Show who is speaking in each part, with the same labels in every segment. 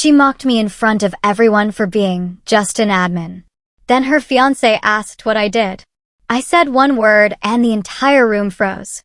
Speaker 1: She mocked me in front of everyone for being just an admin. Then her fiancé asked what I did. I said one word and the entire room froze.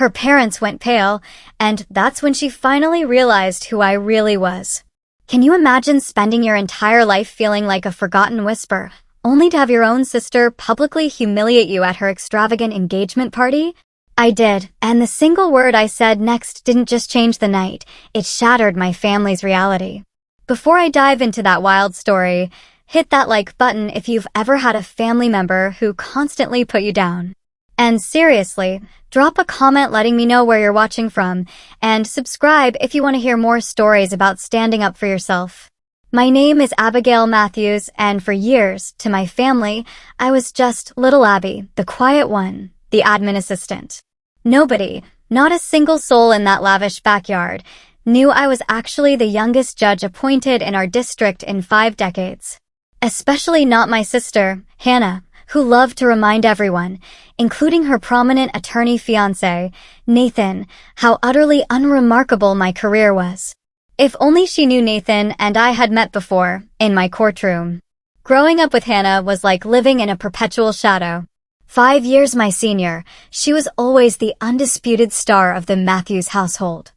Speaker 1: Her parents went pale, and that's when she finally realized who I really was. Can you imagine spending your entire life feeling like a forgotten whisper, only to have your own sister publicly humiliate you at her extravagant engagement party? I did, and the single word I said next didn't just change the night, it shattered my family's reality. Before I dive into that wild story, hit that like button if you've ever had a family member who constantly put you down. And seriously, drop a comment letting me know where you're watching from, and subscribe if you want to hear more stories about standing up for yourself. My name is Abigail Matthews, and for years, to my family, I was just little Abby, the quiet one, the admin assistant. Nobody, not a single soul in that lavish backyard, knew I was actually the youngest judge appointed in our district in 5 decades. Especially not my sister, Hannah, who loved to remind everyone, including her prominent attorney fiancé, Nathan, how utterly unremarkable my career was. If only she knew Nathan and I had met before, in my courtroom. Growing up with Hannah was like living in a perpetual shadow. 5 years my senior, she was always the undisputed star of the Matthews household.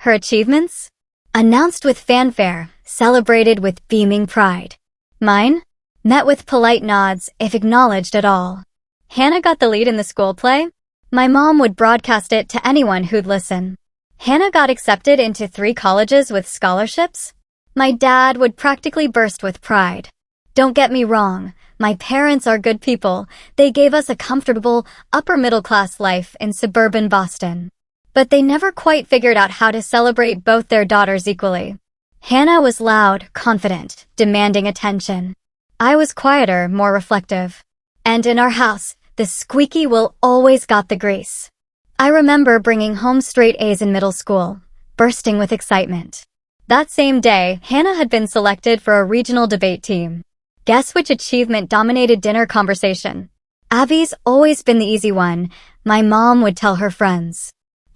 Speaker 1: Her achievements? Announced with fanfare, celebrated with beaming pride. Mine? Met with polite nods, if acknowledged at all. Hannah got the lead in the school play? My mom would broadcast it to anyone who'd listen. Hannah got accepted into 3 colleges with scholarships? My dad would practically burst with pride. Don't get me wrong, my parents are good people. They gave us a comfortable, upper-middle-class life in suburban Boston. But they never quite figured out how to celebrate both their daughters equally. Hannah was loud, confident, demanding attention. I was quieter, more reflective. And in our house, the squeaky wheel always got the grease. I remember bringing home straight A's in middle school, bursting with excitement. That same day, Hannah had been selected for a regional debate team. Guess which achievement dominated dinner conversation? Abby's always been the easy one, my mom would tell her friends.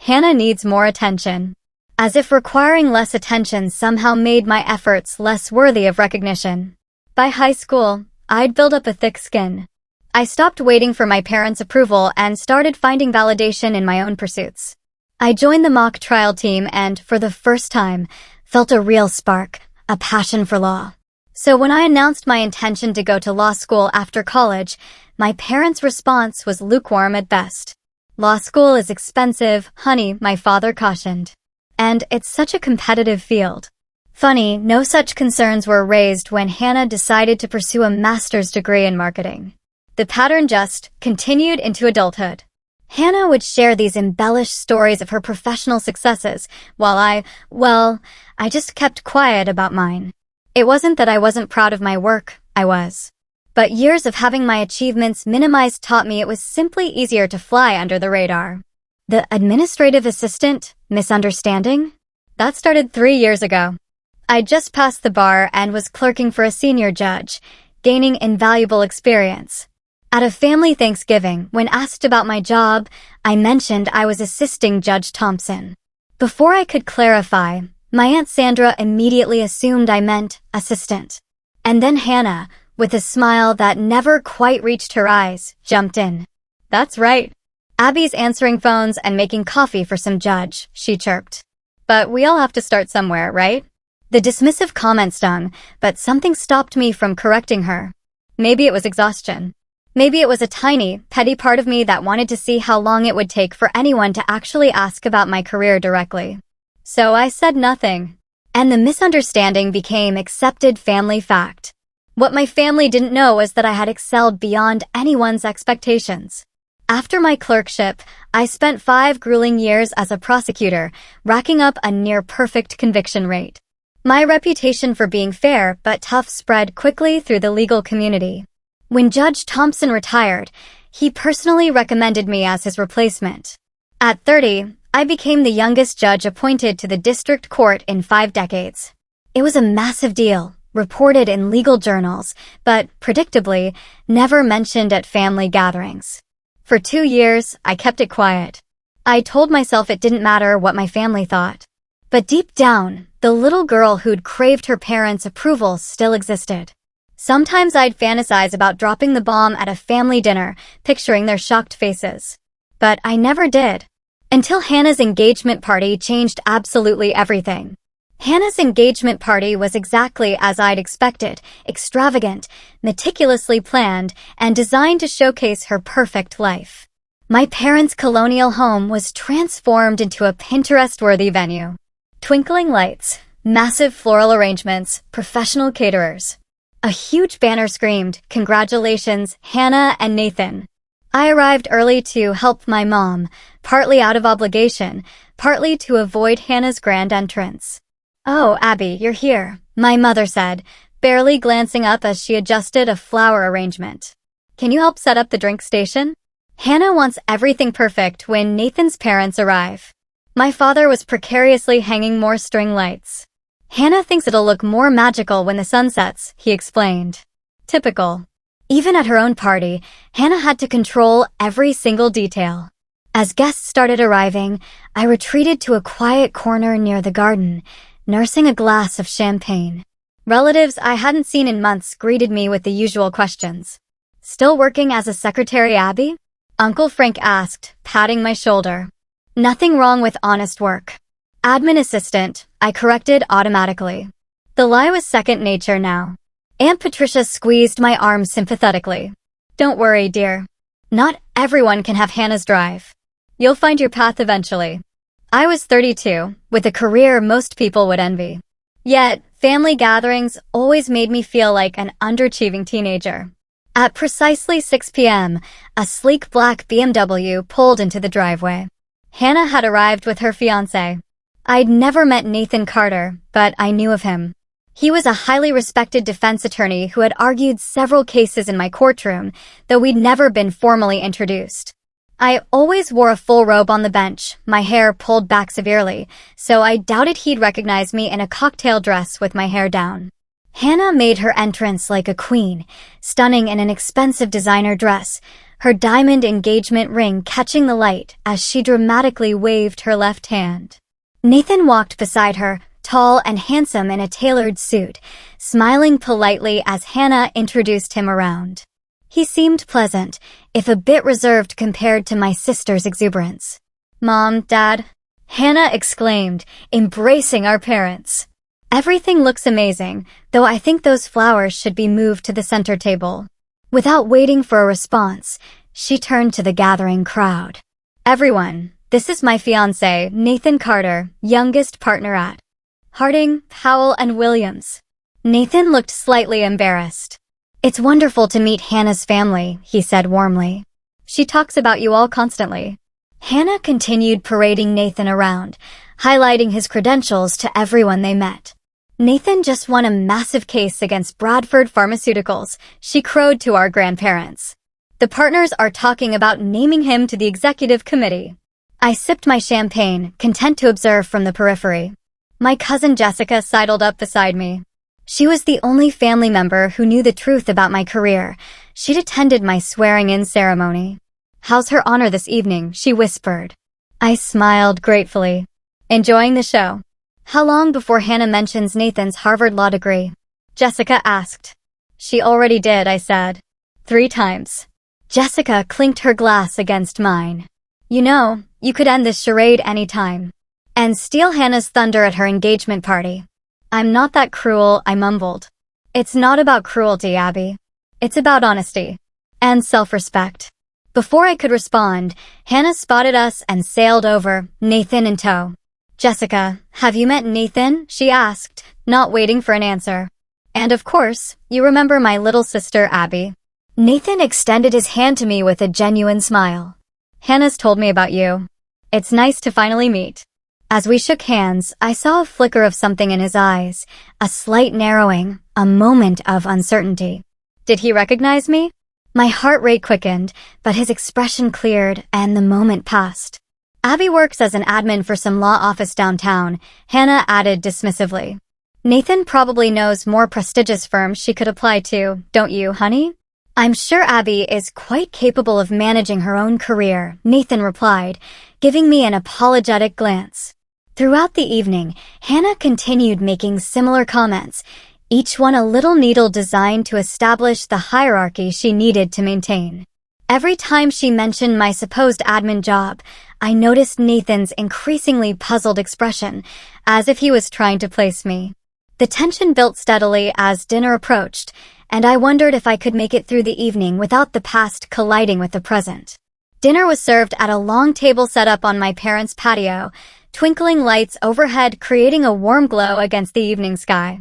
Speaker 1: Hannah needs more attention. As if requiring less attention somehow made my efforts less worthy of recognition. By high school, I'd built up a thick skin. I stopped waiting for my parents' approval and started finding validation in my own pursuits. I joined the mock trial team and, for the first time, felt a real spark, a passion for law. So when I announced my intention to go to law school after college, my parents' response was lukewarm at best. Law school is expensive, honey, my father cautioned. And it's such a competitive field. Funny, no such concerns were raised when Hannah decided to pursue a master's degree in marketing. The pattern just continued into adulthood. Hannah would share these embellished stories of her professional successes, while I just kept quiet about mine. It wasn't that I wasn't proud of my work, I was. But years of having my achievements minimized taught me it was simply easier to fly under the radar. The administrative assistant misunderstanding? That started 3 years ago. I just passed the bar and was clerking for a senior judge, gaining invaluable experience. At a family Thanksgiving, when asked about my job, I mentioned I was assisting Judge Thompson. Before I could clarify, my Aunt Sandra immediately assumed I meant assistant. And then Hannah, with a smile that never quite reached her eyes, jumped in. That's right. Abby's answering phones and making coffee for some judge, she chirped. But we all have to start somewhere, right? The dismissive comment stung, but something stopped me from correcting her. Maybe it was exhaustion. Maybe it was a tiny, petty part of me that wanted to see how long it would take for anyone to actually ask about my career directly. So I said nothing. And the misunderstanding became accepted family fact. What my family didn't know was that I had excelled beyond anyone's expectations. After my clerkship, I spent 5 grueling years as a prosecutor, racking up a near-perfect conviction rate. My reputation for being fair but tough spread quickly through the legal community. When Judge Thompson retired, he personally recommended me as his replacement. At 30, I became the youngest judge appointed to the district court in 5 decades. It was a massive deal, reported in legal journals, but, predictably, never mentioned at family gatherings. For 2 years, I kept it quiet. I told myself it didn't matter what my family thought. But deep down, the little girl who'd craved her parents' approval still existed. Sometimes I'd fantasize about dropping the bomb at a family dinner, picturing their shocked faces. But I never did. Until Hannah's engagement party changed absolutely everything. Hannah's engagement party was exactly as I'd expected, extravagant, meticulously planned, and designed to showcase her perfect life. My parents' colonial home was transformed into a Pinterest-worthy venue. Twinkling lights, massive floral arrangements, professional caterers. A huge banner screamed, "Congratulations, Hannah and Nathan." I arrived early to help my mom, partly out of obligation, partly to avoid Hannah's grand entrance. "Oh, Abby, you're here," my mother said, barely glancing up as she adjusted a flower arrangement. "Can you help set up the drink station?" Hannah wants everything perfect when Nathan's parents arrive. My father was precariously hanging more string lights. "Hannah thinks it'll look more magical when the sun sets," he explained. Typical. Even at her own party, Hannah had to control every single detail. As guests started arriving, I retreated to a quiet corner near the garden, nursing a glass of champagne. Relatives I hadn't seen in months greeted me with the usual questions. "Still working as a secretary, Abby?" Uncle Frank asked, patting my shoulder. "Nothing wrong with honest work." "Admin assistant," I corrected automatically. The lie was second nature now. Aunt Patricia squeezed my arm sympathetically. "Don't worry, dear. Not everyone can have Hannah's drive. You'll find your path eventually." I was 32, with a career most people would envy. Yet, family gatherings always made me feel like an underachieving teenager. At precisely 6 p.m., a sleek black BMW pulled into the driveway. Hannah had arrived with her fiancé. I'd never met Nathan Carter, but I knew of him. He was a highly respected defense attorney who had argued several cases in my courtroom, though we'd never been formally introduced. I always wore a full robe on the bench, my hair pulled back severely, so I doubted he'd recognize me in a cocktail dress with my hair down. Hannah made her entrance like a queen, stunning in an expensive designer dress, her diamond engagement ring catching the light as she dramatically waved her left hand. Nathan walked beside her, tall and handsome in a tailored suit, smiling politely as Hannah introduced him around. He seemed pleasant, if a bit reserved compared to my sister's exuberance. "Mom, Dad," Hannah exclaimed, embracing our parents. "Everything looks amazing, though I think those flowers should be moved to the center table." Without waiting for a response, she turned to the gathering crowd. "Everyone, this is my fiancé, Nathan Carter, youngest partner at Harding, Powell, and Williams." Nathan looked slightly embarrassed. "It's wonderful to meet Hannah's family," he said warmly. "She talks about you all constantly." Hannah continued parading Nathan around, highlighting his credentials to everyone they met. "Nathan just won a massive case against Bradford Pharmaceuticals," she crowed to our grandparents. "The partners are talking about naming him to the executive committee." I sipped my champagne, content to observe from the periphery. My cousin Jessica sidled up beside me. She was the only family member who knew the truth about my career. She'd attended my swearing-in ceremony. "How's her honor this evening?" she whispered. I smiled gratefully. "Enjoying the show?" "How long before Hannah mentions Nathan's Harvard law degree?" Jessica asked. "She already did," I said. 3 times. Jessica clinked her glass against mine. "You know, you could end this charade any time. And steal Hannah's thunder at her engagement party." "I'm not that cruel," I mumbled. "It's not about cruelty, Abby. It's about honesty. And self-respect." Before I could respond, Hannah spotted us and sailed over, Nathan in tow. "Jessica, have you met Nathan?" she asked, not waiting for an answer. "And of course, you remember my little sister, Abby." Nathan extended his hand to me with a genuine smile. "Hannah's told me about you. It's nice to finally meet." As we shook hands, I saw a flicker of something in his eyes, a slight narrowing, a moment of uncertainty. Did he recognize me? My heart rate quickened, but his expression cleared, and the moment passed. "Abby works as an admin for some law office downtown," Hannah added dismissively. "Nathan probably knows more prestigious firms she could apply to, don't you, honey?" "I'm sure Abby is quite capable of managing her own career," Nathan replied, giving me an apologetic glance. Throughout the evening, Hannah continued making similar comments, each one a little needle designed to establish the hierarchy she needed to maintain. Every time she mentioned my supposed admin job, I noticed Nathan's increasingly puzzled expression, as if he was trying to place me. The tension built steadily as dinner approached, and I wondered if I could make it through the evening without the past colliding with the present. Dinner was served at a long table set up on my parents' patio, twinkling lights overhead creating a warm glow against the evening sky.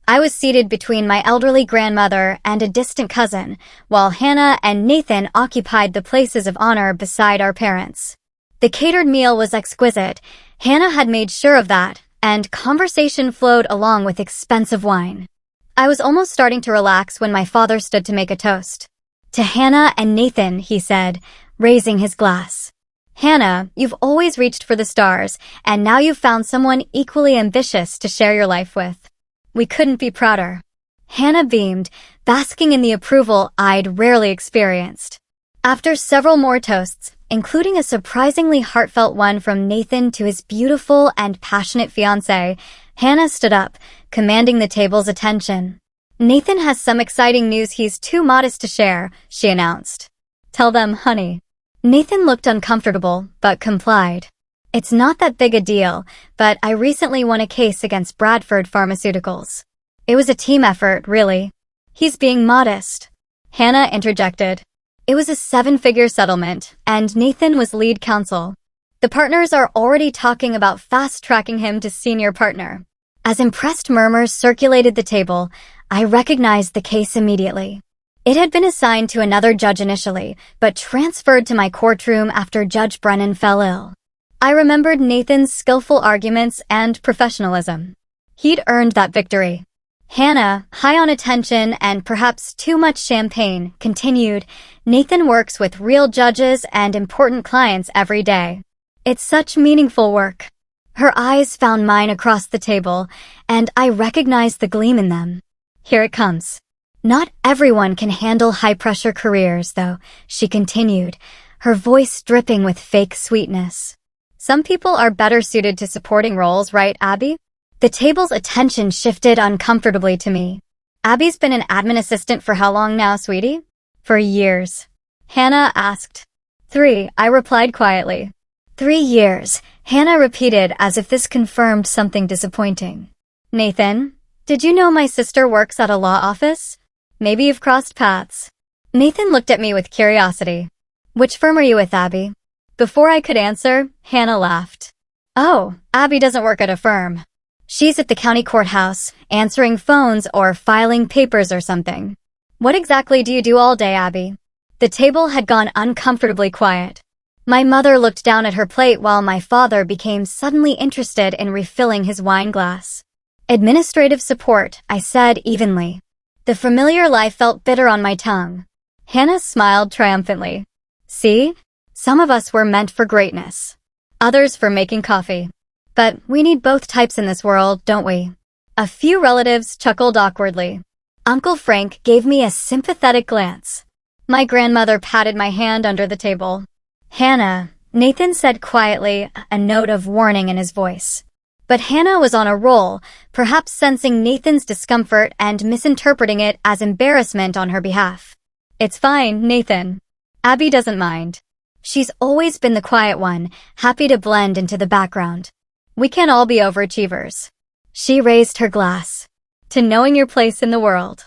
Speaker 1: I was seated between my elderly grandmother and a distant cousin, while Hannah and Nathan occupied the places of honor beside our parents. The catered meal was exquisite. Hannah had made sure of that, and conversation flowed along with expensive wine. I was almost starting to relax when my father stood to make a toast. "To Hannah and Nathan," he said, raising his glass. "Hannah, you've always reached for the stars, and now you've found someone equally ambitious to share your life with. We couldn't be prouder." Hannah beamed, basking in the approval I'd rarely experienced. After several more toasts, including a surprisingly heartfelt one from Nathan to his beautiful and passionate fiancée, Hannah stood up, commanding the table's attention. "Nathan has some exciting news he's too modest to share," she announced. "Tell them, honey." Nathan looked uncomfortable, but complied. "It's not that big a deal, but I recently won a case against Bradford Pharmaceuticals. It was a team effort, really." "He's being modest," Hannah interjected. "It was a 7-figure settlement, and Nathan was lead counsel. The partners are already talking about fast-tracking him to senior partner." As impressed murmurs circulated the table, I recognized the case immediately. It had been assigned to another judge initially, but transferred to my courtroom after Judge Brennan fell ill. I remembered Nathan's skillful arguments and professionalism. He'd earned that victory. Hannah, high on attention and perhaps too much champagne, continued, "Nathan works with real judges and important clients every day. It's such meaningful work." Her eyes found mine across the table, and I recognized the gleam in them. "Here it comes. Not everyone can handle high-pressure careers, though," she continued, her voice dripping with fake sweetness. "Some people are better suited to supporting roles, right, Abby?" The table's attention shifted uncomfortably to me. "Abby's been an admin assistant for how long now, sweetie?" "For years," Hannah asked. "3," I replied quietly. "3 years," Hannah repeated as if this confirmed something disappointing. "Nathan, did you know my sister works at a law office? Maybe you've crossed paths." Nathan looked at me with curiosity. "Which firm are you with, Abby?" Before I could answer, Hannah laughed. "Oh, Abby doesn't work at a firm. She's at the county courthouse, answering phones or filing papers or something." "What exactly do you do all day, Abby?" The table had gone uncomfortably quiet. My mother looked down at her plate while my father became suddenly interested in refilling his wine glass. "Administrative support," I said evenly. The familiar life felt bitter on my tongue. Hannah smiled triumphantly. "See? Some of us were meant for greatness. Others for making coffee. But we need both types in this world, don't we?" A few relatives chuckled awkwardly. Uncle Frank gave me a sympathetic glance. My grandmother patted my hand under the table. "Hannah," Nathan said quietly, a note of warning in his voice. But Hannah was on a roll, perhaps sensing Nathan's discomfort and misinterpreting it as embarrassment on her behalf. "It's fine, Nathan. Abby doesn't mind. She's always been the quiet one, happy to blend into the background. We can't all be overachievers." She raised her glass. "To knowing your place in the world."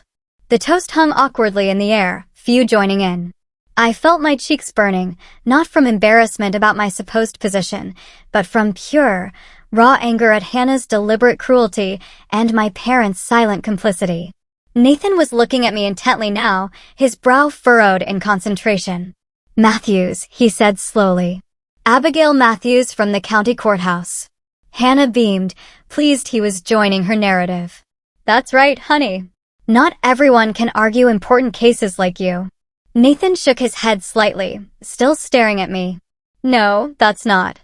Speaker 1: The toast hung awkwardly in the air, few joining in. I felt my cheeks burning, not from embarrassment about my supposed position, but from pure, raw anger at Hannah's deliberate cruelty and my parents' silent complicity. Nathan was looking at me intently now, his brow furrowed in concentration. "Matthews," he said slowly. "Abigail Matthews from the county courthouse." Hannah beamed, pleased he was joining her narrative. "That's right, honey. Not everyone can argue important cases like you." Nathan shook his head slightly, still staring at me. "No, that's not."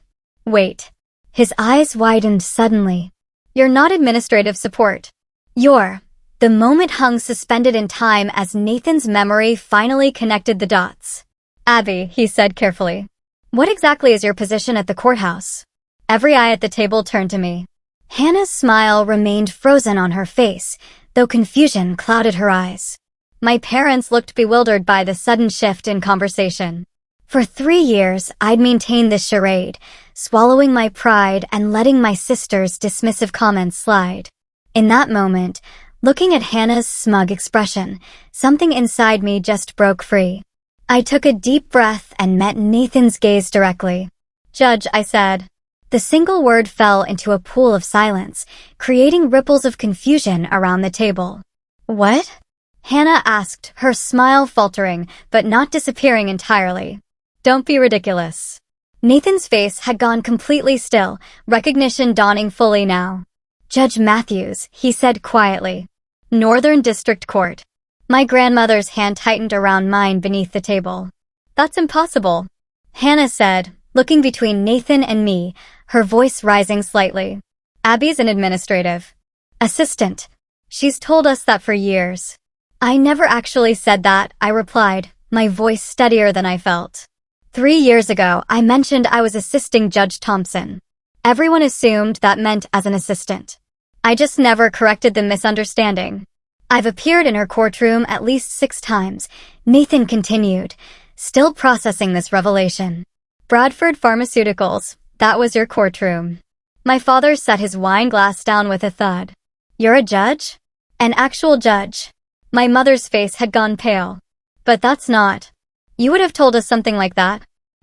Speaker 1: "Wait." His eyes widened suddenly. "You're not administrative support. You're—" The moment hung suspended in time as Nathan's memory finally connected the dots. "Abby," he said carefully. "What exactly is your position at the courthouse?" Every eye at the table turned to me. Hannah's smile remained frozen on her face, though confusion clouded her eyes. My parents looked bewildered by the sudden shift in conversation. For 3 years, I'd maintained this charade, swallowing my pride and letting my sister's dismissive comments slide. In that moment, looking at Hannah's smug expression, something inside me just broke free. I took a deep breath and met Nathan's gaze directly. "Judge," I said. The single word fell into a pool of silence, creating ripples of confusion around the table. "What?" Hannah asked, her smile faltering, but not disappearing entirely. "Don't be ridiculous." Nathan's face had gone completely still, recognition dawning fully now. "Judge Matthews," he said quietly. "Northern District Court." My grandmother's hand tightened around mine beneath the table. "That's impossible," Hannah said, looking between Nathan and me, her voice rising slightly. "Abby's an administrative assistant. She's told us that for years." "I never actually said that," I replied, my voice steadier than I felt. 3 years ago, I mentioned I was assisting Judge Thompson. Everyone assumed that meant as an assistant. I just never corrected the misunderstanding. "I've appeared in her courtroom at least 6 times, Nathan continued, still processing this revelation. "Bradford Pharmaceuticals, that was your courtroom." My father set his wine glass down with a thud. "You're a judge?" "An actual judge." My mother's face had gone pale. "But that's not. You would have told us something like that."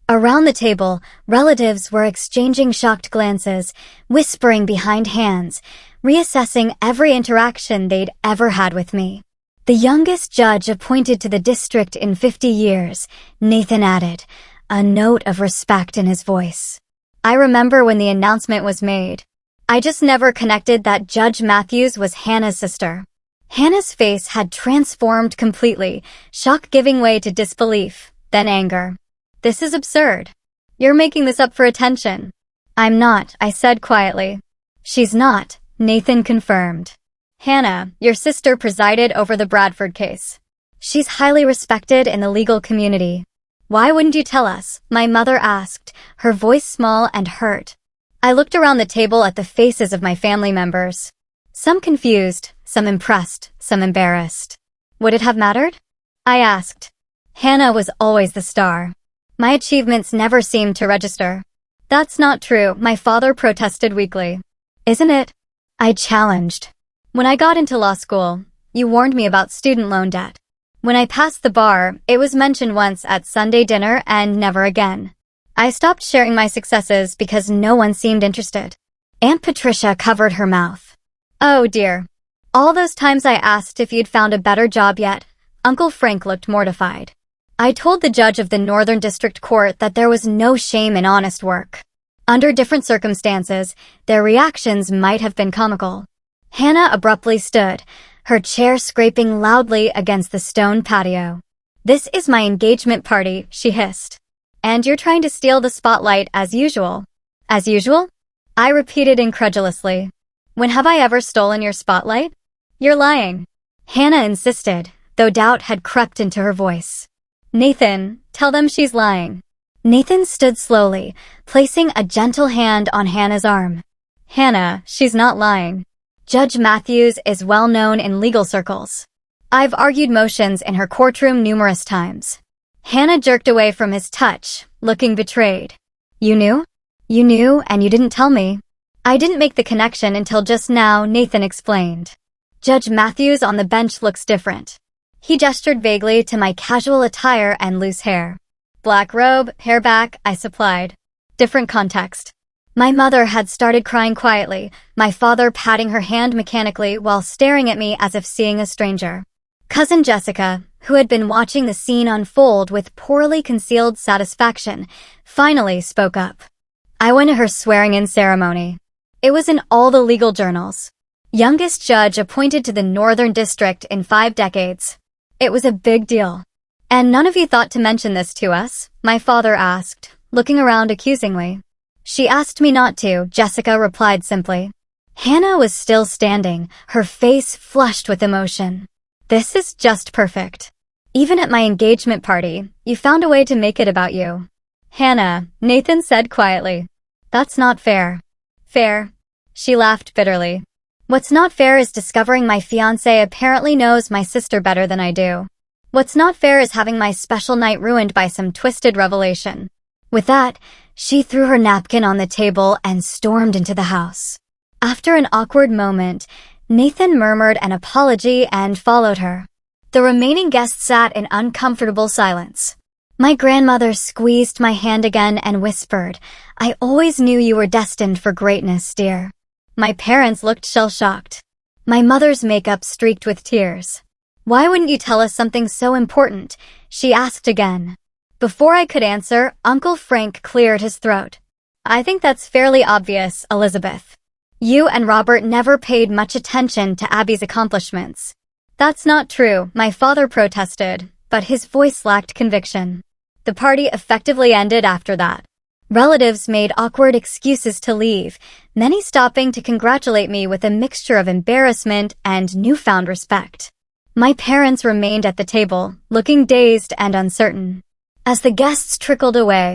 Speaker 1: Around the table, relatives were exchanging shocked glances, whispering behind hands, reassessing every interaction they'd ever had with me. "The youngest judge appointed to the district in 50 years, Nathan added, a note of respect in his voice. I remember when the announcement was made. I just never connected that Judge Matthews was Hannah's sister. Hannah's face had transformed completely, shock giving way to disbelief, then anger. "This is absurd. You're making this up for attention." "I'm not," I said quietly. "She's not," Nathan confirmed. "Hannah, your sister presided over the Bradford case. She's highly respected in the legal community." "Why wouldn't you tell us?" my mother asked, her voice small and hurt. I looked around the table at the faces of my family members. Some confused, some impressed, some embarrassed. Would it have mattered? I asked. Hannah was always the star. My achievements never seemed to register. "That's not true," my father protested weakly. "Isn't it?" I challenged. "When I got into law school, you warned me about student loan debt. When I passed the bar, it was mentioned once at Sunday dinner and never again. I stopped sharing my successes because no one seemed interested." Aunt Patricia covered her mouth. "Oh dear. All those times I asked if you'd found a better job yet." Uncle Frank looked mortified. "I told the judge of the Northern District Court that there was no shame in honest work. Under different circumstances, their reactions might have been comical." Hannah abruptly stood, her chair scraping loudly against the stone patio. "This is my engagement party," she hissed. "And you're trying to steal the spotlight as usual." "As usual?" I repeated incredulously. "When have I ever stolen your spotlight?" "You're lying," Hannah insisted, though doubt had crept into her voice. "Nathan, tell them she's lying." Nathan stood slowly, placing a gentle hand on Hannah's arm. "Hannah, she's not lying. Judge Matthews is well known in legal circles. I've argued motions in her courtroom numerous times." Hannah jerked away from his touch, looking betrayed. "You knew? You knew and you didn't tell me." "I didn't make the connection until just now," Nathan explained. "Judge Matthews on the bench looks different." He gestured vaguely to my casual attire and loose hair. "Black robe, hair back," I supplied. "Different context." My mother had started crying quietly, my father patting her hand mechanically while staring at me as if seeing a stranger. Cousin Jessica, who had been watching the scene unfold with poorly concealed satisfaction, finally spoke up. I went to her swearing-in ceremony. It was in all the legal journals. Youngest judge appointed to the Northern District in 5 decades. It was a big deal. "And none of you thought to mention this to us?" my father asked, looking around accusingly. "She asked me not to," Jessica replied simply. Hannah was still standing, her face flushed with emotion. "This is just perfect. Even at my engagement party, you found a way to make it about you." "Hannah," Nathan said quietly. That's not fair. Fair. She laughed bitterly. What's not fair is discovering my fiancé apparently knows my sister better than I do. What's not fair is having my special night ruined by some twisted revelation. With that, she threw her napkin on the table and stormed into the house. After an awkward moment, Nathan murmured an apology and followed her. The remaining guests sat in uncomfortable silence. My grandmother squeezed my hand again and whispered, "I always knew you were destined for greatness, dear." My parents looked shell-shocked. My mother's makeup streaked with tears. "Why wouldn't you tell us something so important?" she asked again. Before I could answer, Uncle Frank cleared his throat. "I think that's fairly obvious, Elizabeth. You and Robert never paid much attention to Abby's accomplishments." "That's not true," my father protested, but his voice lacked conviction. The party effectively ended after that. Relatives made awkward excuses to leave, many stopping to congratulate me with a mixture of embarrassment and newfound respect. My parents remained at the table, looking dazed and uncertain. As the guests trickled away,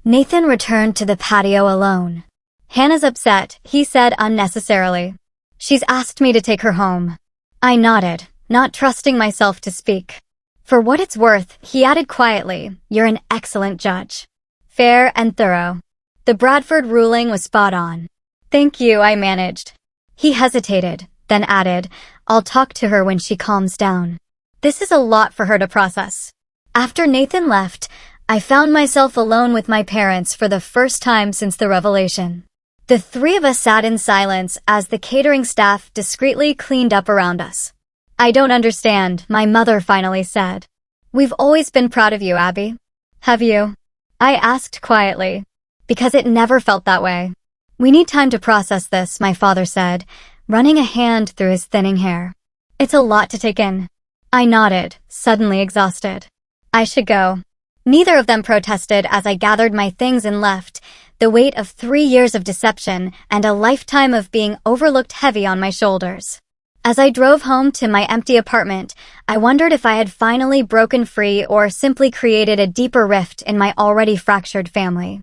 Speaker 1: Nathan returned to the patio alone. "Hannah's upset," he said unnecessarily. "She's asked me to take her home." I nodded, not trusting myself to speak. "For what it's worth," he added quietly, "you're an excellent judge. Fair and thorough." The Bradford ruling was spot on. "Thank you," I managed. He hesitated, then added, "I'll talk to her when she calms down." This is a lot for her to process. After Nathan left, I found myself alone with my parents for the first time since the revelation. The three of us sat in silence as the catering staff discreetly cleaned up around us. "I don't understand," my mother finally said. "We've always been proud of you, Abby." "Have you?" I asked quietly. "Because it never felt that way." "We need time to process this," my father said, running a hand through his thinning hair. "It's a lot to take in." I nodded, suddenly exhausted. "I should go." Neither of them protested as I gathered my things and left, the weight of 3 years of deception and a lifetime of being overlooked heavy on my shoulders. As I drove home to my empty apartment, I wondered if I had finally broken free or simply created a deeper rift in my already fractured family.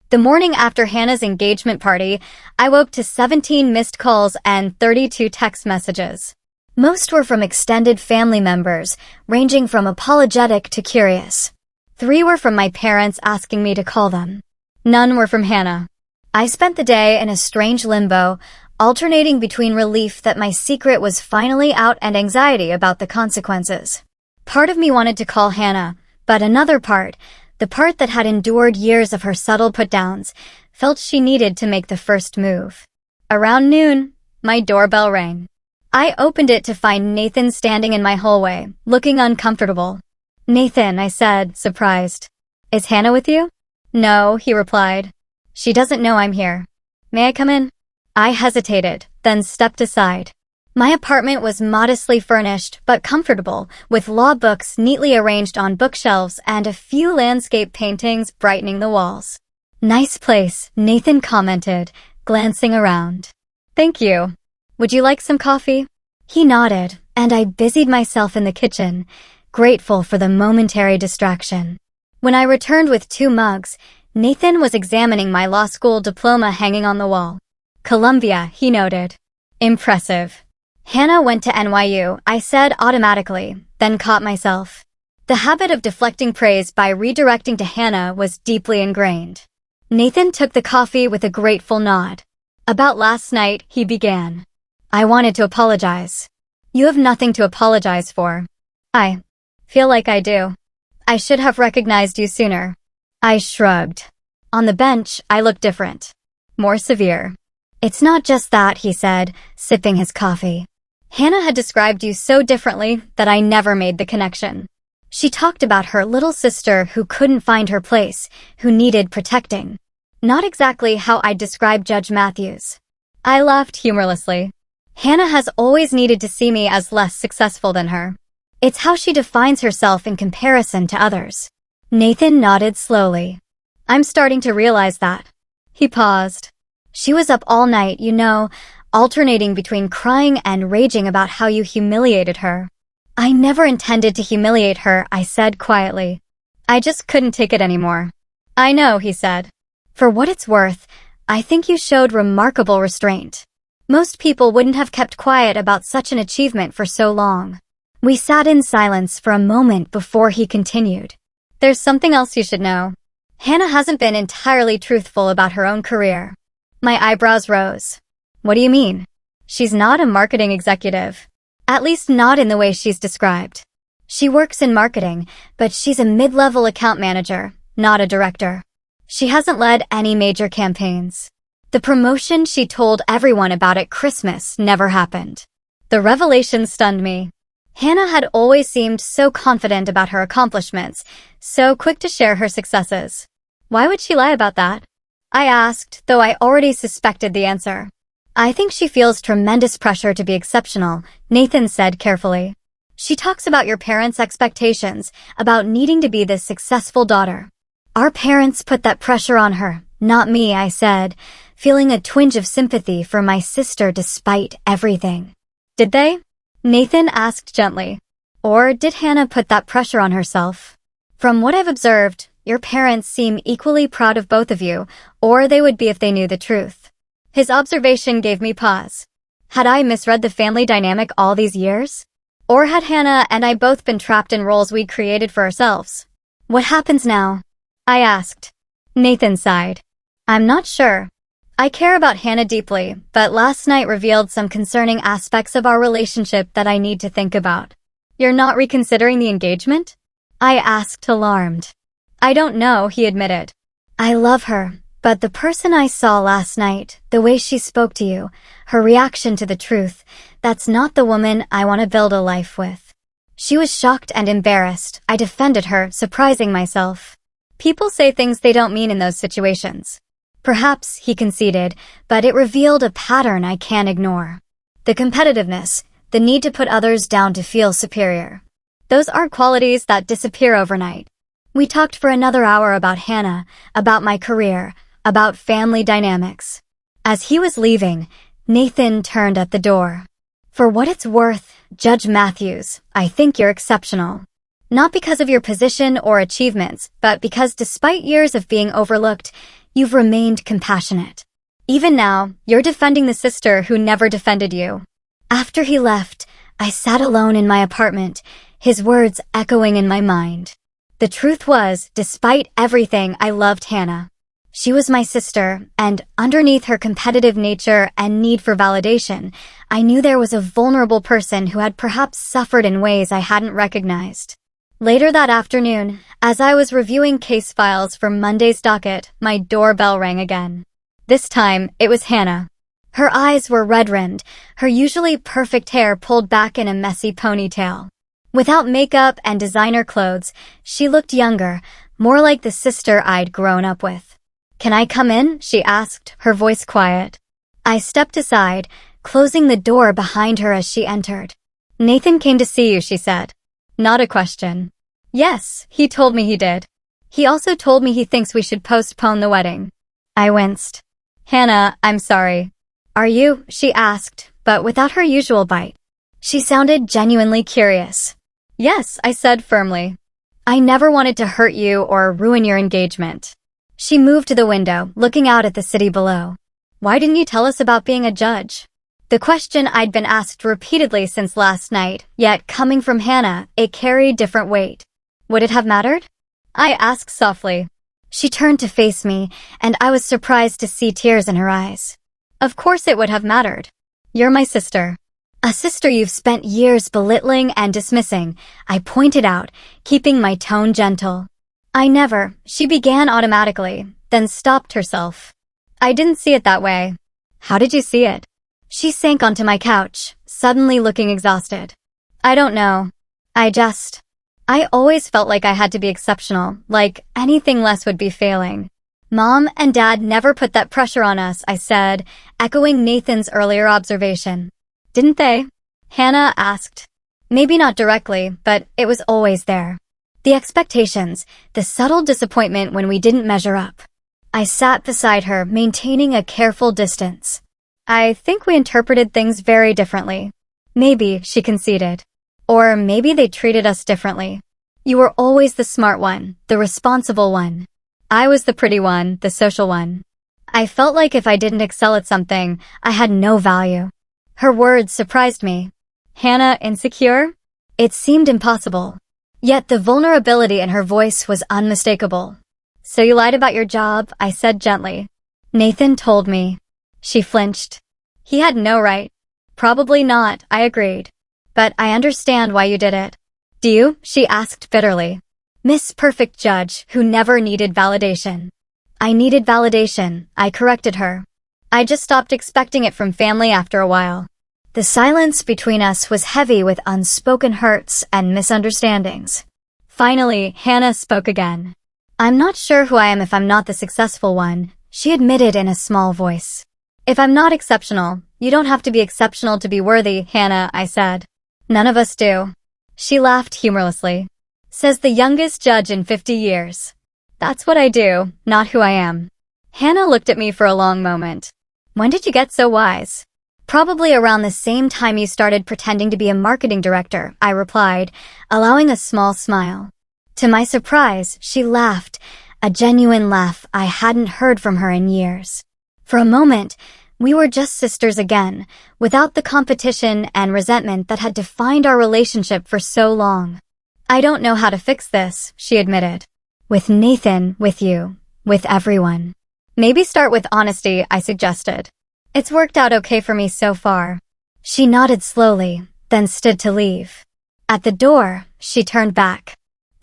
Speaker 1: The morning after Hannah's engagement party, I woke to 17 missed calls and 32 text messages. Most were from extended family members, ranging from apologetic to curious. 3 were from my parents asking me to call them. None were from Hannah. I spent the day in a strange limbo, alternating between relief that my secret was finally out and anxiety about the consequences. Part of me wanted to call Hannah, but another part, the part that had endured years of her subtle put-downs, felt she needed to make the first move. Around noon, my doorbell rang. I opened it to find Nathan standing in my hallway, looking uncomfortable. "Nathan," I said, surprised. "Is Hannah with you?" "No," he replied. "She doesn't know I'm here. May I come in?" I hesitated, then stepped aside. My apartment was modestly furnished but comfortable, with law books neatly arranged on bookshelves and a few landscape paintings brightening the walls. "Nice place," Nathan commented, glancing around. "Thank you. Would you like some coffee?" He nodded, and I busied myself in the kitchen, grateful for the momentary distraction. When I returned with 2 mugs, Nathan was examining my law school diploma hanging on the wall. "Columbia," he noted. "Impressive." "Hannah went to NYU," I said automatically, then caught myself. The habit of deflecting praise by redirecting to Hannah was deeply ingrained. Nathan took the coffee with a grateful nod. "About last night," he began. "I wanted to apologize." "You have nothing to apologize for." "I feel like I do. I should have recognized you sooner." I shrugged. On the bench, I looked different. More severe. "It's not just that," he said, sipping his coffee. "Hannah had described you so differently that I never made the connection. She talked about her little sister who couldn't find her place, who needed protecting. Not exactly how I described Judge Matthews." I laughed humorlessly. "Hannah has always needed to see me as less successful than her. It's how she defines herself in comparison to others." Nathan nodded slowly. "I'm starting to realize that." He paused. "She was up all night, you know, alternating between crying and raging about how you humiliated her." "I never intended to humiliate her," I said quietly. "I just couldn't take it anymore." "I know," he said. "For what it's worth, I think you showed remarkable restraint. Most people wouldn't have kept quiet about such an achievement for so long. We sat in silence for a moment before he continued. There's something else you should know. Hannah hasn't been entirely truthful about her own career. My eyebrows rose. What do you mean? She's not a marketing executive. At least not in the way she's described. She works in marketing, but she's a mid-level account manager, not a director. She hasn't led any major campaigns. The promotion she told everyone about at Christmas never happened. The revelation stunned me. Hannah had always seemed so confident about her accomplishments, so quick to share her successes. Why would she lie about that? I asked, though I already suspected the answer. I think she feels tremendous pressure to be exceptional, Nathan said carefully. She talks about your parents' expectations, about needing to be this successful daughter. Our parents put that pressure on her, not me, I said, feeling a twinge of sympathy for my sister despite everything. Did they? Nathan asked gently. Or did Hannah put that pressure on herself? From what I've observed, your parents seem equally proud of both of you, or they would be if they knew the truth. His observation gave me pause. Had I misread the family dynamic all these years? Or had Hannah and I both been trapped in roles we'd created for ourselves? What happens now? I asked. Nathan sighed. I'm not sure. I care about Hannah deeply, but last night revealed some concerning aspects of our relationship that I need to think about. You're not reconsidering the engagement? I asked, alarmed. I don't know, he admitted. I love her, but the person I saw last night, the way she spoke to you, her reaction to the truth, that's not the woman I want to build a life with. She was shocked and embarrassed. I defended her, surprising myself. People say things they don't mean in those situations. Perhaps, he conceded, but it revealed a pattern I can't ignore. The competitiveness, the need to put others down to feel superior. Those aren't qualities that disappear overnight. We talked for another hour about Hannah, about my career, about family dynamics. As he was leaving, Nathan turned at the door. For what it's worth, Judge Matthews, I think you're exceptional. Not because of your position or achievements, but because despite years of being overlooked, you've remained compassionate. Even now, you're defending the sister who never defended you. After he left, I sat alone in my apartment, his words echoing in my mind. The truth was, despite everything, I loved Hannah. She was my sister, and underneath her competitive nature and need for validation, I knew there was a vulnerable person who had perhaps suffered in ways I hadn't recognized. Later that afternoon, as I was reviewing case files for Monday's docket, my doorbell rang again. This time, it was Hannah. Her eyes were red-rimmed, her usually perfect hair pulled back in a messy ponytail. Without makeup and designer clothes, she looked younger, more like the sister I'd grown up with. Can I come in? She asked, her voice quiet. I stepped aside, closing the door behind her as she entered. Nathan came to see you, she said. Not a question. Yes, he told me he did. He also told me he thinks we should postpone the wedding. I winced. Hannah, I'm sorry. Are you? She asked, but without her usual bite. She sounded genuinely curious. Yes, I said firmly. I never wanted to hurt you or ruin your engagement. She moved to the window, looking out at the city below. Why didn't you tell us about being a judge? The question I'd been asked repeatedly since last night, yet coming from Hannah, it carried different weight. Would it have mattered? I asked softly. She turned to face me, and I was surprised to see tears in her eyes. Of course it would have mattered. You're my sister. A sister you've spent years belittling and dismissing, I pointed out, keeping my tone gentle. She began automatically, then stopped herself. I didn't see it that way. How did you see it? She sank onto my couch, suddenly looking exhausted. I don't know. I always felt like I had to be exceptional, like anything less would be failing. Mom and Dad never put that pressure on us, I said, echoing Nathan's earlier observation. Didn't they? Hannah asked. Maybe not directly, but it was always there. The expectations, the subtle disappointment when we didn't measure up. I sat beside her, maintaining a careful distance. I think we interpreted things very differently. Maybe, she conceded. Or maybe they treated us differently. You were always the smart one, the responsible one. I was the pretty one, the social one. I felt like if I didn't excel at something, I had no value. Her words surprised me. Hannah insecure? It seemed impossible. Yet the vulnerability in her voice was unmistakable. So you lied about your job, I said gently. Nathan told me. She flinched. He had no right. Probably not, I agreed. But I understand why you did it. Do you? She asked bitterly. Miss Perfect Judge, who never needed validation. I needed validation, I corrected her. I just stopped expecting it from family after a while. The silence between us was heavy with unspoken hurts and misunderstandings. Finally, Hannah spoke again. I'm not sure who I am if I'm not the successful one, she admitted in a small voice. If I'm not exceptional, you don't have to be exceptional to be worthy, Hannah, I said. None of us do. She laughed humorlessly. Says the youngest judge in 50 years. That's what I do, not who I am. Hannah looked at me for a long moment. When did you get so wise? Probably around the same time you started pretending to be a marketing director, I replied, allowing a small smile. To my surprise, she laughed, a genuine laugh I hadn't heard from her in years. For a moment, we were just sisters again, without the competition and resentment that had defined our relationship for so long. I don't know how to fix this, she admitted. With Nathan, with you, with everyone. Maybe start with honesty, I suggested. It's worked out okay for me so far. She nodded slowly, then stood to leave. At the door, she turned back.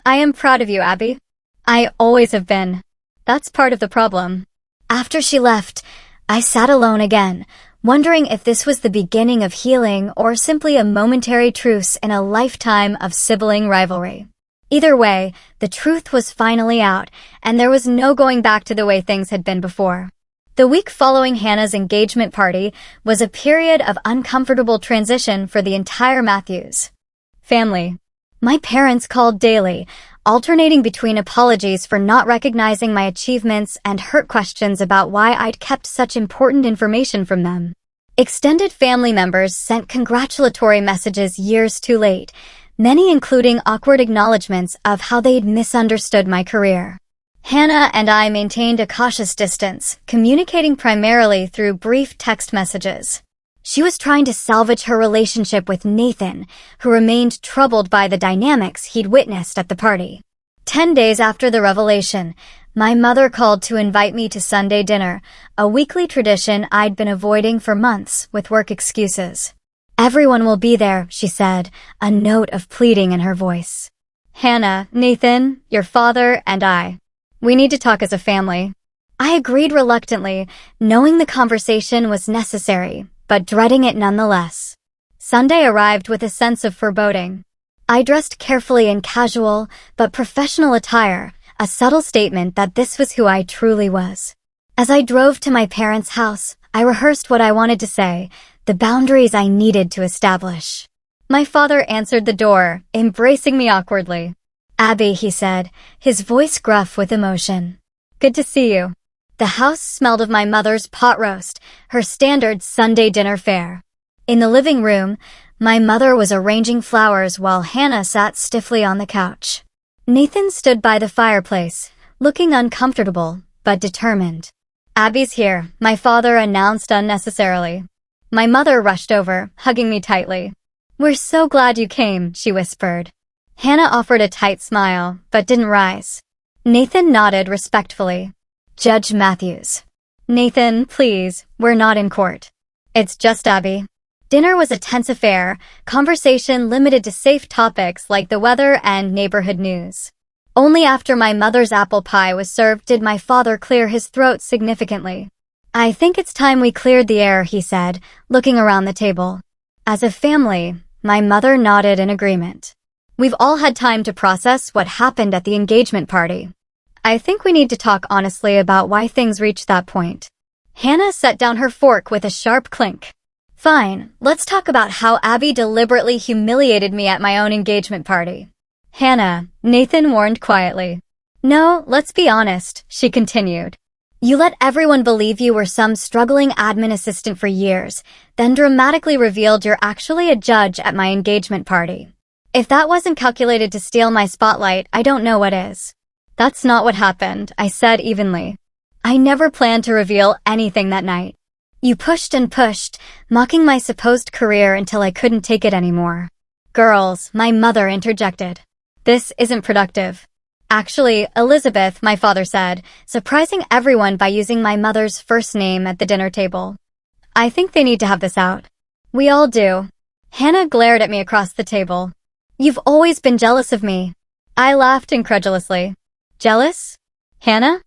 Speaker 1: I am proud of you, Abby. I always have been. That's part of the problem. After she left, I sat alone again, wondering if this was the beginning of healing or simply a momentary truce in a lifetime of sibling rivalry. Either way, the truth was finally out, and there was no going back to the way things had been before. The week following Hannah's engagement party was a period of uncomfortable transition for the entire Matthews family. My parents called daily, alternating between apologies for not recognizing my achievements and hurt questions about why I'd kept such important information from them. Extended family members sent congratulatory messages years too late, many including awkward acknowledgments of how they'd misunderstood my career. Hannah and I maintained a cautious distance, communicating primarily through brief text messages. She was trying to salvage her relationship with Nathan, who remained troubled by the dynamics he'd witnessed at the party. 10 days after the revelation, my mother called to invite me to Sunday dinner, a weekly tradition I'd been avoiding for months with work excuses. Everyone will be there, she said, a note of pleading in her voice. Hannah, Nathan, your father, and I. We need to talk as a family. I agreed reluctantly, knowing the conversation was necessary, but dreading it nonetheless. Sunday arrived with a sense of foreboding. I dressed carefully in casual, but professional attire, a subtle statement that this was who I truly was. As I drove to my parents' house, I rehearsed what I wanted to say, the boundaries I needed to establish. My father answered the door, embracing me awkwardly. Abby, he said, his voice gruff with emotion. Good to see you. The house smelled of my mother's pot roast, her standard Sunday dinner fare. In the living room, my mother was arranging flowers while Hannah sat stiffly on the couch. Nathan stood by the fireplace, looking uncomfortable, but determined. Abby's here, my father announced unnecessarily. My mother rushed over, hugging me tightly. We're so glad you came, she whispered. Hannah offered a tight smile, but didn't rise. Nathan nodded respectfully. Judge Matthews. Nathan, please, we're not in court. It's just Abby. Dinner was a tense affair, conversation limited to safe topics like the weather and neighborhood news. Only after my mother's apple pie was served did my father clear his throat significantly. I think it's time we cleared the air, he said, looking around the table. As a family, my mother nodded in agreement. We've all had time to process what happened at the engagement party. I think we need to talk honestly about why things reached that point. Hannah set down her fork with a sharp clink. Fine, let's talk about how Abby deliberately humiliated me at my own engagement party. Hannah, Nathan warned quietly. No, let's be honest, she continued. You let everyone believe you were some struggling admin assistant for years, then dramatically revealed you're actually a judge at my engagement party. If that wasn't calculated to steal my spotlight, I don't know what is. That's not what happened, I said evenly. I never planned to reveal anything that night. You pushed and pushed, mocking my supposed career until I couldn't take it anymore. Girls, my mother interjected. This isn't productive. Actually, Elizabeth, my father said, surprising everyone by using my mother's first name at the dinner table. I think they need to have this out. We all do. Hannah glared at me across the table. You've always been jealous of me. I laughed incredulously. Jealous? Hannah?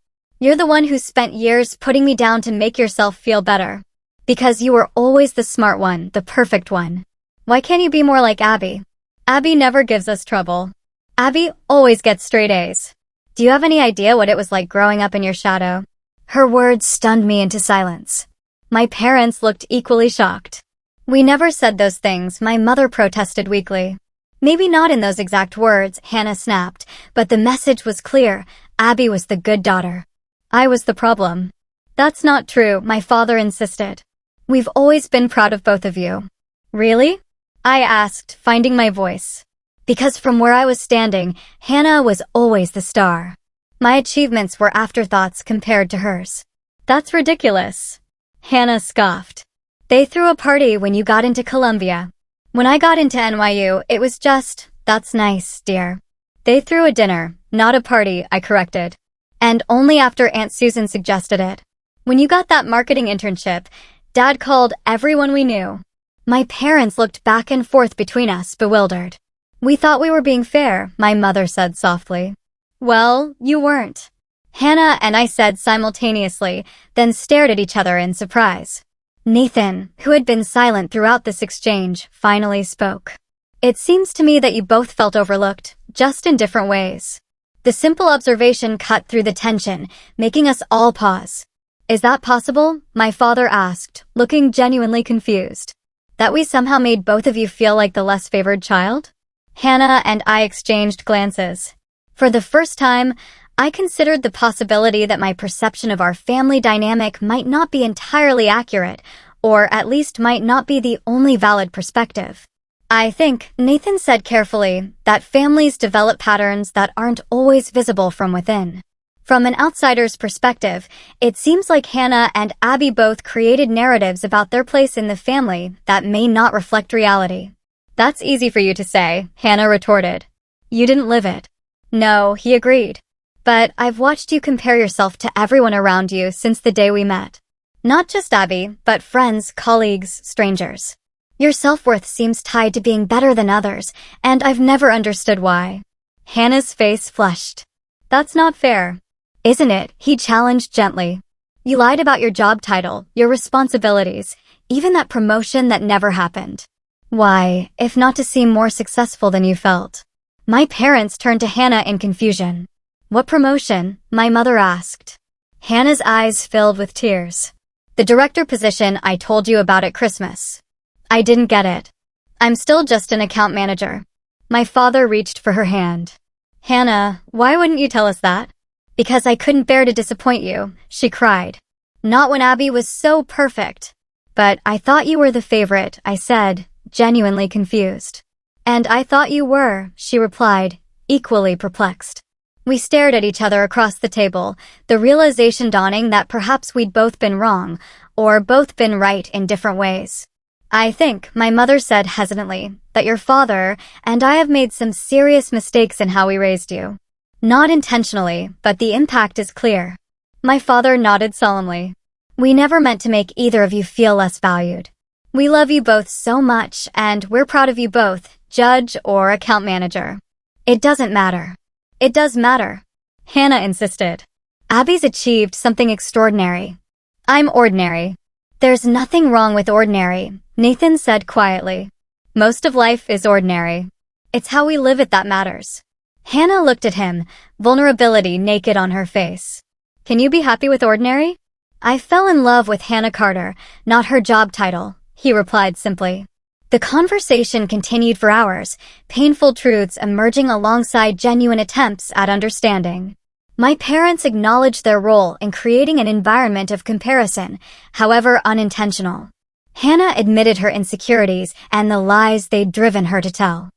Speaker 1: You're the one who spent years putting me down to make yourself feel better. Because you were always the smart one, the perfect one. Why can't you be more like Abby? Abby never gives us trouble. Abby always gets straight A's. Do you have any idea what it was like growing up in your shadow? Her words stunned me into silence. My parents looked equally shocked. We never said those things, my mother protested weakly. Maybe not in those exact words, Hannah snapped, but the message was clear. Abby was the good daughter. I was the problem. That's not true, my father insisted. We've always been proud of both of you. Really? I asked, finding my voice. Because from where I was standing, Hannah was always the star. My achievements were afterthoughts compared to hers. That's ridiculous. Hannah scoffed. They threw a party when you got into Columbia. When I got into NYU, it was just, that's nice, dear. They threw a dinner, not a party, I corrected. And only after Aunt Susan suggested it. When you got that marketing internship, Dad called everyone we knew. My parents looked back and forth between us, bewildered. We thought we were being fair, my mother said softly. Well, you weren't. Hannah and I said simultaneously, then stared at each other in surprise. Nathan, who had been silent throughout this exchange, finally spoke. It seems to me that you both felt overlooked, just in different ways. The simple observation cut through the tension, making us all pause. Is that possible? My father asked, looking genuinely confused. That we somehow made both of you feel like the less favored child? Hannah and I exchanged glances. For the first time, I considered the possibility that my perception of our family dynamic might not be entirely accurate, or at least might not be the only valid perspective. I think, Nathan said carefully, that families develop patterns that aren't always visible from within. From an outsider's perspective, it seems like Hannah and Abby both created narratives about their place in the family that may not reflect reality. That's easy for you to say, Hannah retorted. You didn't live it. No, he agreed. But I've watched you compare yourself to everyone around you since the day we met. Not just Abby, but friends, colleagues, strangers. Your self-worth seems tied to being better than others, and I've never understood why. Hannah's face flushed. That's not fair. Isn't it? He challenged gently. You lied about your job title, your responsibilities, even that promotion that never happened. Why, if not to seem more successful than you felt? My parents turned to Hannah in confusion. What promotion? My mother asked. Hannah's eyes filled with tears. The director position I told you about at Christmas. I didn't get it. I'm still just an account manager. My father reached for her hand. Hannah, why wouldn't you tell us that? Because I couldn't bear to disappoint you, she cried. Not when Abby was so perfect. But I thought you were the favorite, I said, genuinely confused. And I thought you were, she replied, equally perplexed. We stared at each other across the table, the realization dawning that perhaps we'd both been wrong, or both been right in different ways. I think, my mother said hesitantly, that your father and I have made some serious mistakes in how we raised you. Not intentionally, but the impact is clear. My father nodded solemnly. We never meant to make either of you feel less valued. We love you both so much, and we're proud of you both, judge or account manager. It doesn't matter. It does matter. Hannah insisted. Abby's achieved something extraordinary. I'm ordinary. There's nothing wrong with ordinary, Nathan said quietly. Most of life is ordinary. It's how we live it that matters. Hannah looked at him, vulnerability naked on her face. Can you be happy with ordinary? I fell in love with Hannah Carter, not her job title, he replied simply. The conversation continued for hours, painful truths emerging alongside genuine attempts at understanding. My parents acknowledged their role in creating an environment of comparison, however unintentional. Hannah admitted her insecurities and the lies they'd driven her to tell.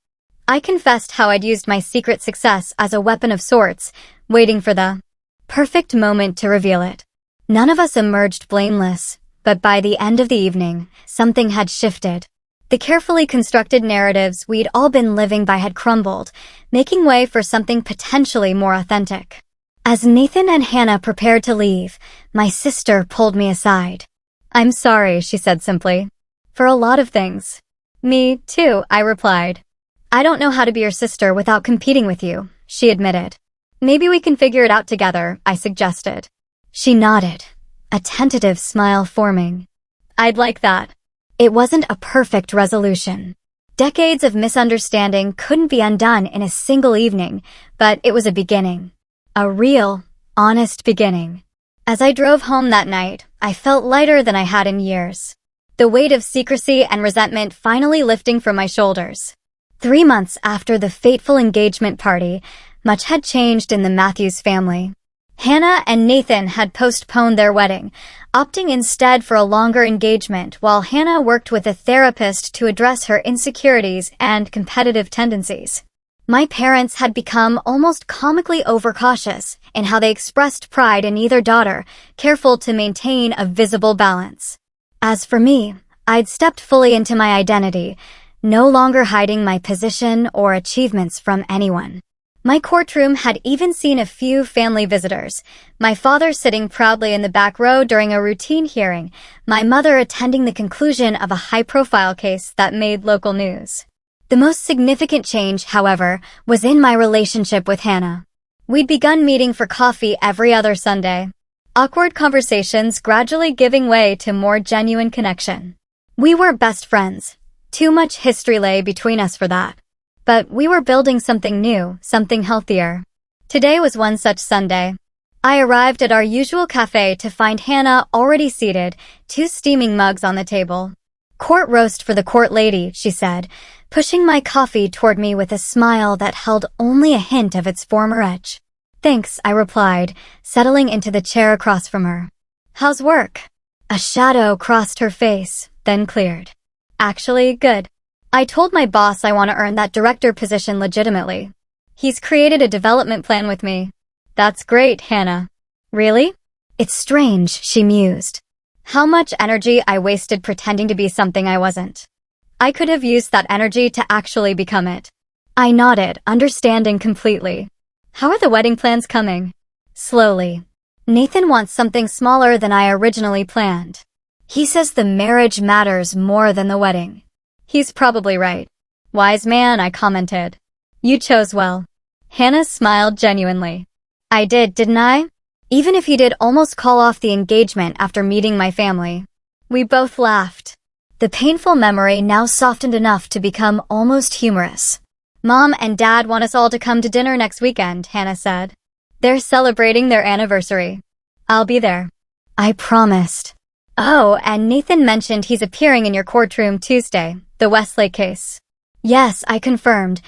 Speaker 1: I confessed how I'd used my secret success as a weapon of sorts, waiting for the perfect moment to reveal it. None of us emerged blameless, but by the end of the evening, something had shifted. The carefully constructed narratives we'd all been living by had crumbled, making way for something potentially more authentic. As Nathan and Hannah prepared to leave, my sister pulled me aside. "I'm sorry," she said simply. "For a lot of things." "Me, too," I replied. "I don't know how to be your sister without competing with you," she admitted. "Maybe we can figure it out together," I suggested. She nodded, a tentative smile forming. "I'd like that." It wasn't a perfect resolution. Decades of misunderstanding couldn't be undone in a single evening, but it was a beginning. A real, honest beginning. As I drove home that night, I felt lighter than I had in years. The weight of secrecy and resentment finally lifting from my shoulders. 3 months after the fateful engagement party, much had changed in the Matthews family. Hannah and Nathan had postponed their wedding, opting instead for a longer engagement while Hannah worked with a therapist to address her insecurities and competitive tendencies. My parents had become almost comically overcautious in how they expressed pride in either daughter, careful to maintain a visible balance. As for me, I'd stepped fully into my identity, no longer hiding my position or achievements from anyone. My courtroom had even seen a few family visitors, my father sitting proudly in the back row during a routine hearing, my mother attending the conclusion of a high-profile case that made local news. The most significant change, however, was in my relationship with Hannah. We'd begun meeting for coffee every other Sunday. Awkward conversations gradually giving way to more genuine connection. We weren't best friends. Too much history lay between us for that. But we were building something new, something healthier. Today was one such Sunday. I arrived at our usual cafe to find Hannah already seated, 2 steaming mugs on the table. "Court roast for the court lady," she said, pushing my coffee toward me with a smile that held only a hint of its former edge. "Thanks," I replied, settling into the chair across from her. "How's work?" A shadow crossed her face, then cleared. "Actually, good. I told my boss I want to earn that director position legitimately. He's created a development plan with me." "That's great, Hannah." "Really?" "It's strange," she mused. "How much energy I wasted pretending to be something I wasn't. I could have used that energy to actually become it." I nodded, understanding completely. "How are the wedding plans coming?" "Slowly. Nathan wants something smaller than I originally planned. He says the marriage matters more than the wedding." "He's probably right." "Wise man," I commented. "You chose well." Hannah smiled genuinely. "I did, didn't I? Even if he did almost call off the engagement after meeting my family." We both laughed. The painful memory now softened enough to become almost humorous. "Mom and Dad want us all to come to dinner next weekend," Hannah said. "They're celebrating their anniversary." "I'll be there." I promised. "Oh, and Nathan mentioned he's appearing in your courtroom Tuesday, the Westlake case." "Yes," I confirmed,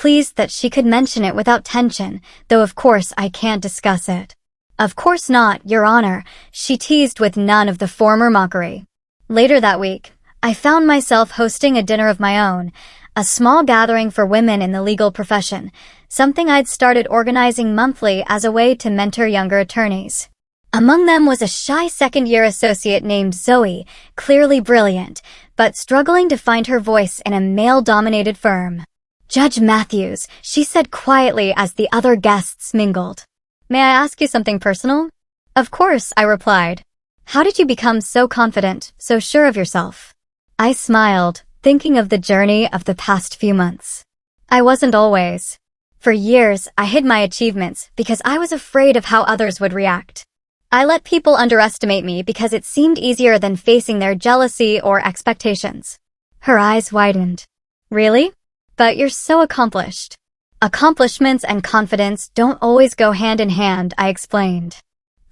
Speaker 1: pleased that she could mention it without tension, though of course I can't discuss it. "Of course not, Your Honor," she teased with none of the former mockery. Later that week, I found myself hosting a dinner of my own, a small gathering for women in the legal profession, something I'd started organizing monthly as a way to mentor younger attorneys. Among them was a shy second-year associate named Zoe, clearly brilliant, but struggling to find her voice in a male-dominated firm. "Judge Matthews," she said quietly as the other guests mingled. "May I ask you something personal?" "Of course," I replied. "How did you become so confident, so sure of yourself?" I smiled, thinking of the journey of the past few months. I wasn't always. For years, I hid my achievements because I was afraid of how others would react. I let people underestimate me because it seemed easier than facing their jealousy or expectations. Her eyes widened. "Really? But you're so accomplished." "Accomplishments and confidence don't always go hand in hand," I explained.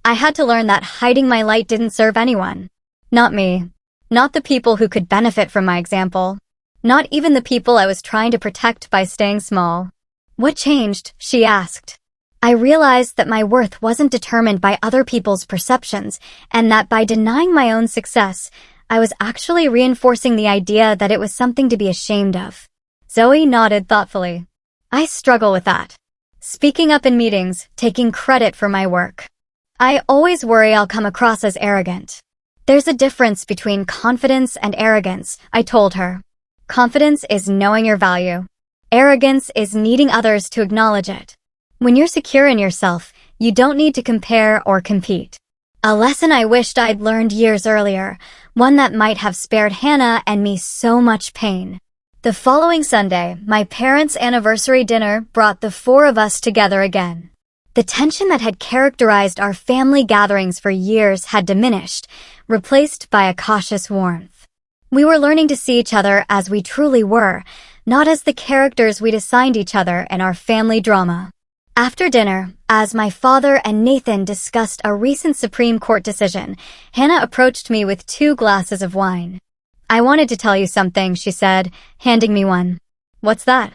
Speaker 1: I had to learn that hiding my light didn't serve anyone. Not me. Not the people who could benefit from my example. Not even the people I was trying to protect by staying small. "What changed?" she asked. I realized that my worth wasn't determined by other people's perceptions, and that by denying my own success, I was actually reinforcing the idea that it was something to be ashamed of. Zoe nodded thoughtfully. "I struggle with that. Speaking up in meetings, taking credit for my work. I always worry I'll come across as arrogant. There's a difference between confidence and arrogance, I told her. Confidence is knowing your value. Arrogance is needing others to acknowledge it. When you're secure in yourself, you don't need to compare or compete. A lesson I wished I'd learned years earlier, one that might have spared Hannah and me so much pain. The following Sunday, my parents' anniversary dinner brought the four of us together again. The tension that had characterized our family gatherings for years had diminished, replaced by a cautious warmth. We were learning to see each other as we truly were, not as the characters we'd assigned each other in our family drama. After dinner, as my father and Nathan discussed a recent Supreme Court decision, Hannah approached me with 2 glasses of wine. "I wanted to tell you something," she said, handing me one. "What's that?"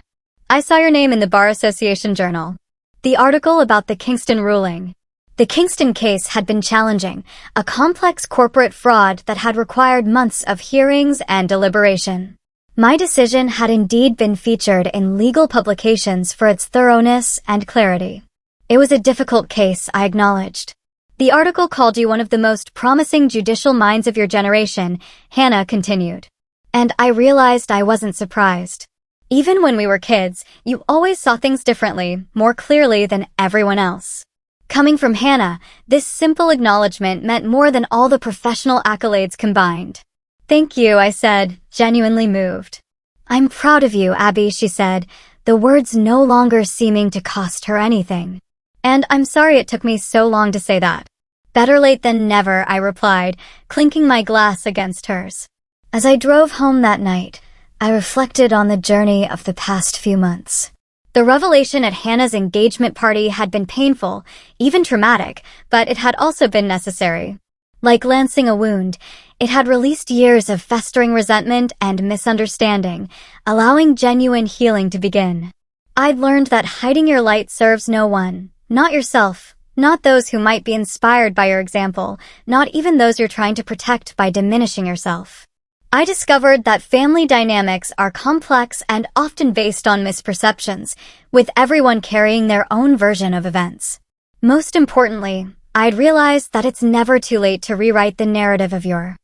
Speaker 1: "I saw your name in the Bar Association Journal. The article about the Kingston ruling." The Kingston case had been challenging, a complex corporate fraud that had required months of hearings and deliberation. My decision had indeed been featured in legal publications for its thoroughness and clarity. It was a difficult case, I acknowledged. "The article called you one of the most promising judicial minds of your generation," Hannah continued. And I realized I wasn't surprised. Even when we were kids, you always saw things differently, more clearly than everyone else. Coming from Hannah, this simple acknowledgement meant more than all the professional accolades combined. "Thank you," I said, genuinely moved. "I'm proud of you, Abby," she said, the words no longer seeming to cost her anything. "And I'm sorry it took me so long to say that." "Better late than never," I replied, clinking my glass against hers. As I drove home that night, I reflected on the journey of the past few months. The revelation at Hannah's engagement party had been painful, even traumatic, but it had also been necessary. Like lancing a wound, it had released years of festering resentment and misunderstanding, allowing genuine healing to begin. I'd learned that hiding your light serves no one, not yourself, not those who might be inspired by your example, not even those you're trying to protect by diminishing yourself. I discovered that family dynamics are complex and often based on misperceptions, with everyone carrying their own version of events. Most importantly, I'd realized that it's never too late to rewrite the narrative of your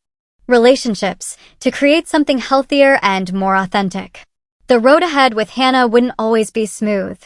Speaker 1: relationships, to create something healthier and more authentic. The road ahead with Hannah wouldn't always be smooth.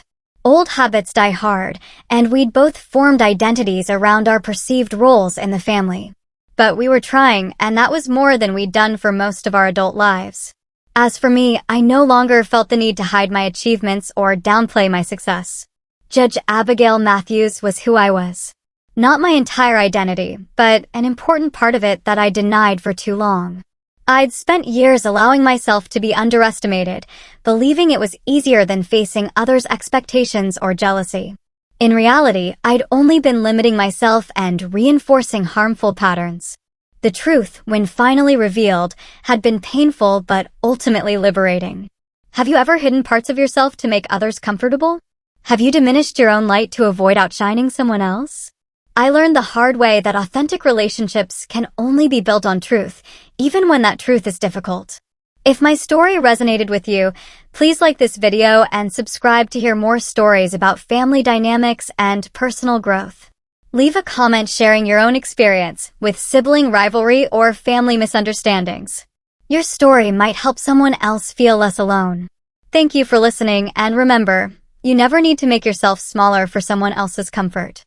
Speaker 1: Old habits die hard, and we'd both formed identities around our perceived roles in the family. But we were trying, and that was more than we'd done for most of our adult lives. As for me, I no longer felt the need to hide my achievements or downplay my success. Judge Abigail Matthews was who I was. Not my entire identity, but an important part of it that I denied for too long. I'd spent years allowing myself to be underestimated, believing it was easier than facing others' expectations or jealousy. In reality, I'd only been limiting myself and reinforcing harmful patterns. The truth, when finally revealed, had been painful but ultimately liberating. Have you ever hidden parts of yourself to make others comfortable? Have you diminished your own light to avoid outshining someone else? I learned the hard way that authentic relationships can only be built on truth, even when that truth is difficult. If my story resonated with you, please like this video and subscribe to hear more stories about family dynamics and personal growth. Leave a comment sharing your own experience with sibling rivalry or family misunderstandings. Your story might help someone else feel less alone. Thank you for listening, and remember, you never need to make yourself smaller for someone else's comfort.